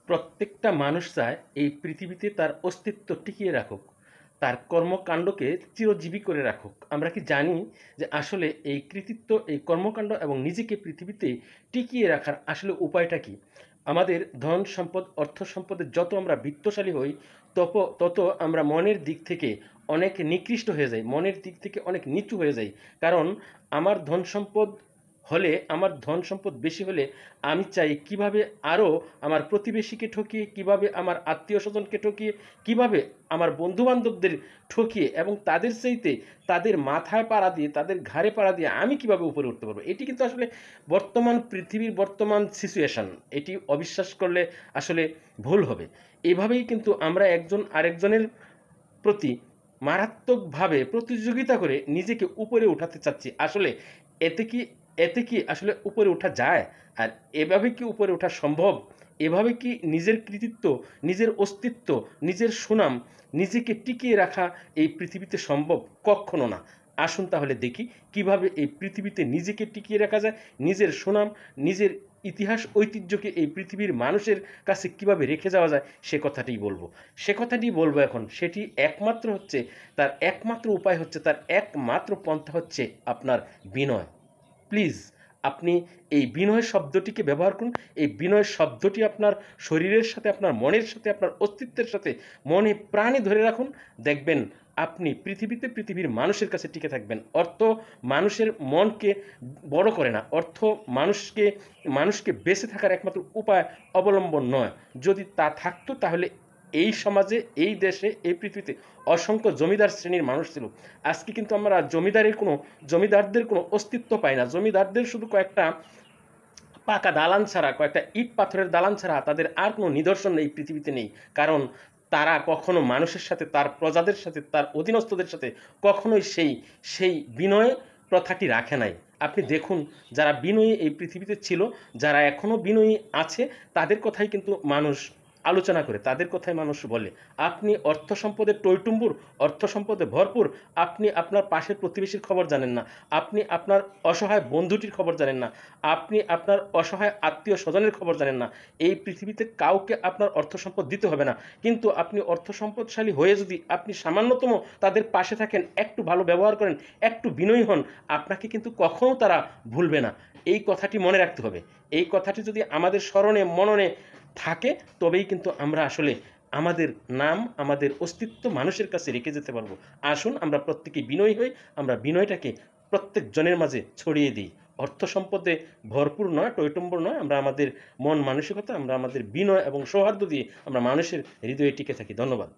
প্রত্যেকটা মানুষ চায় এই পৃথিবীতে তার অস্তিত্ব টিকিয়ে রাখুক, তার কর্মকাণ্ডকে চিরজীবী করে রাখুক। আমরা কি জানি যে আসলে এই কৃতিত্ব, এই কর্মকাণ্ড এবং নিজেকে পৃথিবীতে টিকিয়ে রাখার আসলে উপায়টা কি? আমাদের ধন সম্পদ, অর্থ সম্পদের যত আমরা বিত্তশালী হই, তত আমরা মনের দিক থেকে অনেক নিকৃষ্ট হয়ে যাই, মনের দিক থেকে অনেক নিচু হয়ে যাই। কারণ আমার ধন সম্পদ বেশি হলে আমি চাই কিভাবে আরও আমার প্রতিবেশীকে ঠকিয়ে, কিভাবে আমার আত্মীয় স্বজনকে ঠকিয়ে, কিভাবে আমার বন্ধুবান্ধবদের ঠকিয়ে এবং তাদের চাইতে তাদের মাথায় পাড়া দিয়ে, তাদের ঘাড়ে পাড়া দিয়ে আমি কিভাবে উপরে উঠতে পারবো। এটি কিন্তু আসলে বর্তমান পৃথিবীর বর্তমান সিচুয়েশন। এটি অবিশ্বাস করলে আসলে ভুল হবে। এভাবেই কিন্তু আমরা একজন আরেকজনের প্রতি মারাত্মকভাবে প্রতিযোগিতা করে নিজেকে উপরে উঠাতে চাচ্ছি। আসলে এতে কি এতে কি আসলে উপরে ওঠা যায়? আর এভাবে কি উপরে ওঠা সম্ভব? এভাবে কি নিজের কৃতিত্ব, নিজের অস্তিত্ব, নিজের সুনাম, নিজেকে টিকিয়ে রাখা এই পৃথিবীতে সম্ভব? কক্ষনো না। আসুন তাহলে দেখি কিভাবে এই পৃথিবীতে নিজেকে টিকিয়ে রাখা যায়, নিজের সুনাম, নিজের ইতিহাস ঐতিহ্যকে এই পৃথিবীর মানুষের কাছে কিভাবে রেখে যাওয়া যায় সে কথাটিই বলবো এখন। সেটি একমাত্র হচ্ছে, তার একমাত্র উপায় হচ্ছে, তার একমাত্র পন্থা হচ্ছে আপনার বিনয়। প্লিজ আপনি এই বিনয় শব্দটিকে ব্যবহার করুন। এই বিনয় শব্দটি আপনার শরীরের সাথে, আপনার মনের সাথে, আপনার অস্তিত্বের সাথে মনে প্রাণে ধরে রাখুন। দেখবেন আপনি পৃথিবীতে পৃথিবীর মানুষের কাছে টিকে থাকবেন। অর্থ মানুষের মনকে বড় করে না, অর্থ মানুষকে বেঁচে থাকার একমাত্র উপায় অবলম্বন নয়। যদি তা থাকতো তাহলে এই সমাজে, এই দেশে, এই পৃথিবীতে অসংখ্য জমিদার শ্রেণীর মানুষ ছিল। আজকে কিন্তু আমরা জমিদারদের কোনো অস্তিত্ব পাই না। জমিদারদের শুধু কয়েকটা পাকা দালান ছাড়া, কয়েকটা ইট পাথরের দালান ছাড়া তাদের আর কোনো নিদর্শন এই পৃথিবীতে নেই। কারণ তারা কখনো মানুষের সাথে, তার প্রজাদের সাথে, তার অধীনস্থদের সাথে কখনোই সেই বিনয় প্রথাটি রাখে নাই। আপনি দেখুন, যারা বিনয়ী এই পৃথিবীতে ছিল, যারা এখনও বিনয়ী আছে, তাদের কথাই কিন্তু মানুষ আলোচনা করে, তাদের কথাই মানুষ বলে। আপনি অর্থ সম্পদের টইটুম্বুর, অর্থ সম্পদে ভরপুর, আপনি আপনার পাশের প্রতিবেশীর খবর জানেন না, আপনি আপনার অসহায় বন্ধুটির খবর জানেন না, আপনি আপনার অসহায় আত্মীয় স্বজনের খবর জানেন না। এই পৃথিবীতে কাউকে আপনার অর্থ সম্পদ দিতে হবে না, কিন্তু আপনি অর্থ সম্পদশালী হয়ে যদি আপনি সামান্যতম তাদের পাশে থাকেন, একটু ভালো ব্যবহার করেন, একটু বিনয়ী হন, আপনাকে কিন্তু কখনও তারা ভুলবে না। এই কথাটি মনে রাখতে হবে। এই কথাটি যদি আমাদের স্মরণে মননে থাকে, তবেই কিন্তু আমরা আসলে আমাদের নাম, আমাদের অস্তিত্ব মানুষের কাছে রেখে যেতে পারবো। আসুন আমরা প্রত্যেকে বিনয়ী হই, আমরা বিনয়টাকে প্রত্যেক জনের মাঝে ছড়িয়ে দিই। অর্থ সম্পদে ভরপুর নয়, টইটম্বর নয়, আমরা আমাদের মন মানসিকতা, আমরা আমাদের বিনয় এবং সৌহার্দ্য দিয়ে আমরা মানুষের হৃদয়ে টিকে থাকি। ধন্যবাদ।